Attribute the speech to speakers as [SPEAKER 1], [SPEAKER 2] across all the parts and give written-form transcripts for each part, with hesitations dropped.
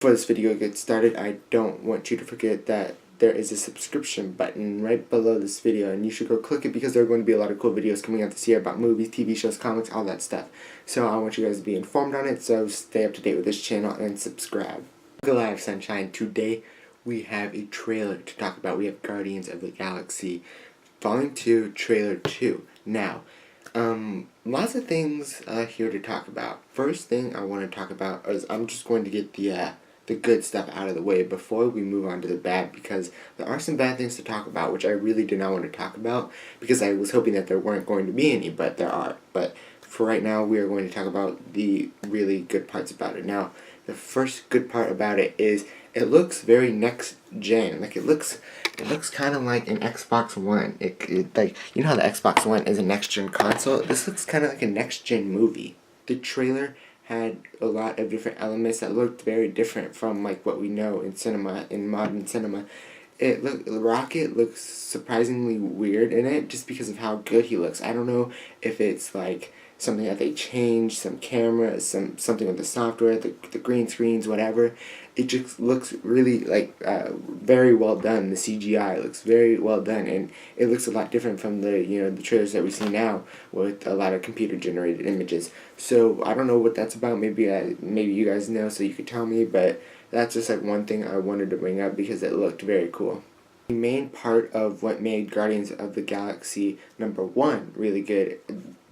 [SPEAKER 1] Before this video gets started, I don't want you to forget that there is a subscription button right below this video, and you should go click it because there are going to be a lot of cool videos coming out this year about movies, TV shows, comics, all that stuff. So I want you guys to be informed on it, so stay up to date with this channel and subscribe. Good live, sunshine. Today we have a trailer to talk about. We have Guardians of the Galaxy Volume 2, Trailer 2. Now, lots of things here to talk about. First thing I want to talk about is I'm just going to get the good stuff out of the way before we move on to the bad, because there are some bad things to talk about which I really did not want to talk about because I was hoping that there weren't going to be any, but there are. But for right now, we are going to talk about the really good parts about it. Now, the first good part about it is it looks very next gen. Like it looks kind of like an Xbox One. It like, you know how the Xbox One is a next gen console? This looks kind of like a next gen movie. The trailer had a lot of different elements that looked very different from like what we know in cinema, in modern cinema. Rocket looks surprisingly weird in it just because of how good he looks. I don't know if it's like something that they changed, some cameras, something with the software, the green screens, whatever. It just looks really like very well done. The CGI looks very well done, and it looks a lot different from the the trailers that we see now with a lot of computer generated images. So I don't know what that's about. Maybe you guys know, so you could tell me. But that's just like one thing I wanted to bring up because it looked very cool. The main part of what made Guardians of the Galaxy #1 really good,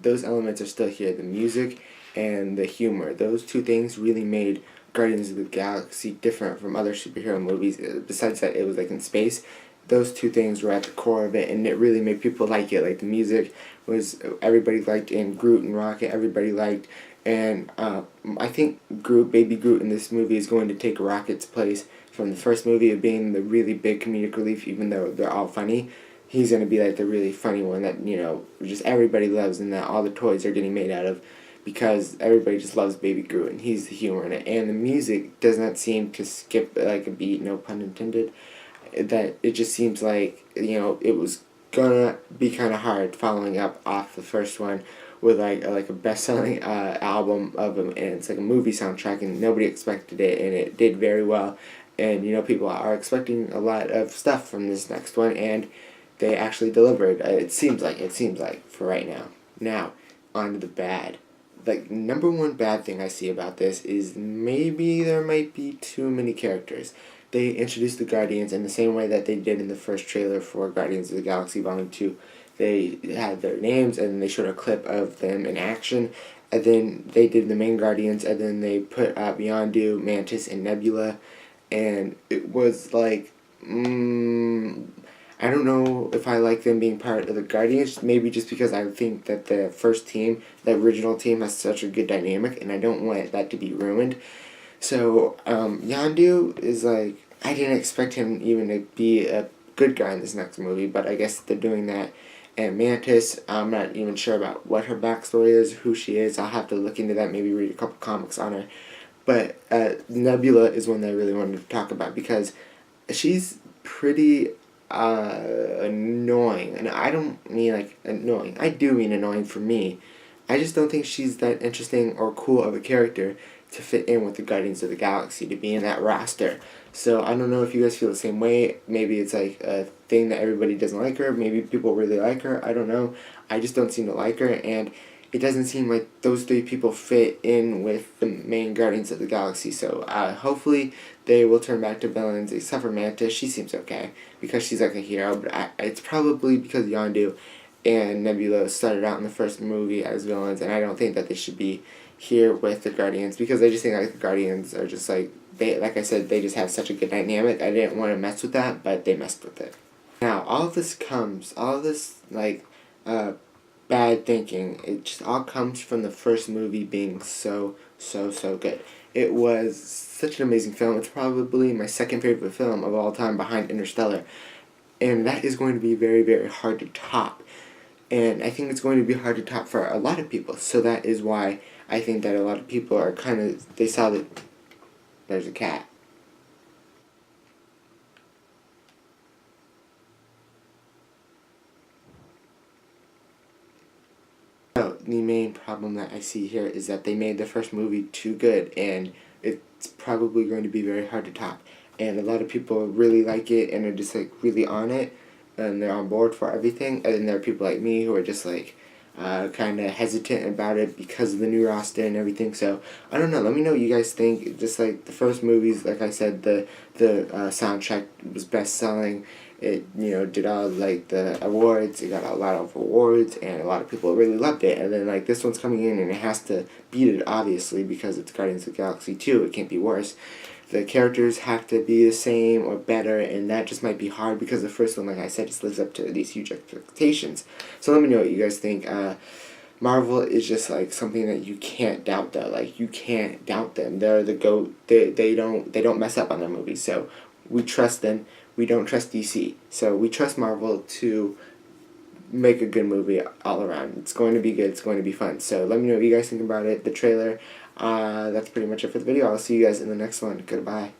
[SPEAKER 1] those elements are still here. The music and the humor. Those two things really made Guardians of the Galaxy different from other superhero movies. Besides that, it was like in space. Those two things were at the core of it, and it really made people like it. Like the music was, everybody liked, and Groot and Rocket, everybody liked. And I think Baby Groot in this movie is going to take Rocket's place from the first movie of being the really big comedic relief, even though they're all funny. He's going to be like the really funny one that, just everybody loves, and that all the toys are getting made out of, because everybody just loves Baby Groot, and he's the humor in it. And the music does not seem to skip like a beat, no pun intended. That it just seems like, it was gonna be kind of hard following up off the first one with like a best-selling album of him, and it's like a movie soundtrack, and nobody expected it, and it did very well. And people are expecting a lot of stuff from this next one, and they actually delivered. It seems like for right now. Now, on to the bad. Like, #1 bad thing I see about this is maybe there might be too many characters. They introduced the Guardians in the same way that they did in the first trailer for Guardians of the Galaxy Volume 2. They had their names, and then they showed a clip of them in action, and then they did the main Guardians, and then they put Yondu, Mantis, and Nebula, and it was like, I don't know if I like them being part of the Guardians, maybe just because I think that the first team, the original team, has such a good dynamic, and I don't want that to be ruined. So, Yondu is like, I didn't expect him even to be a good guy in this next movie, but I guess they're doing that. And Mantis, I'm not even sure about what her backstory is, who she is. I'll have to look into that, maybe read a couple comics on her. But Nebula is one that I really wanted to talk about because she's pretty annoying. And I don't mean like annoying. I do mean annoying for me. I just don't think she's that interesting or cool of a character to fit in with the Guardians of the Galaxy, to be in that roster. So I don't know if you guys feel the same way. Maybe it's like a thing that everybody doesn't like her. Maybe people really like her. I don't know. I just don't seem to like her, and it doesn't seem like those three people fit in with the main Guardians of the Galaxy. So hopefully they will turn back to villains, except for Mantis. She seems okay because she's like a hero, but it's probably because Yondu and Nebula started out in the first movie as villains, and I don't think that they should be here with the Guardians, because I just think like the Guardians are just like, like I said, they just have such a good dynamic. I didn't want to mess with that, but they messed with it. Now, all of this like bad thinking, it just all comes from the first movie being so good. It was such an amazing film. It's probably my second favorite film of all time, behind Interstellar, and that is going to be very, very hard to top. And I think it's going to be hard to top for a lot of people. So that is why I think that a lot of people are they saw that there's a cat. So the main problem that I see here is that they made the first movie too good, and it's probably going to be very hard to top. And a lot of people really like it and are just like really on it, and they're on board for everything. And then there are people like me who are just like kind of hesitant about it because of the new roster and everything. So I don't know. Let me know what you guys think. Just like the first movies, like I said, the soundtrack was best selling. It, you know, did all like the awards. It got a lot of awards, and a lot of people really loved it. And then like this one's coming in, and it has to beat it obviously because it's Guardians of the Galaxy 2. It can't be worse. The characters have to be the same or better, and that just might be hard because the first one, like I said, just lives up to these huge expectations. So let me know what you guys think. Marvel is just like something that you can't doubt though. Like you can't doubt them. They're the GOAT. They don't mess up on their movies. So we trust them. We don't trust DC. So we trust Marvel to make a good movie all around. It's going to be good. It's going to be fun. So let me know what you guys think about it. The trailer. That's pretty much it for the video. I'll see you guys in the next one. Goodbye.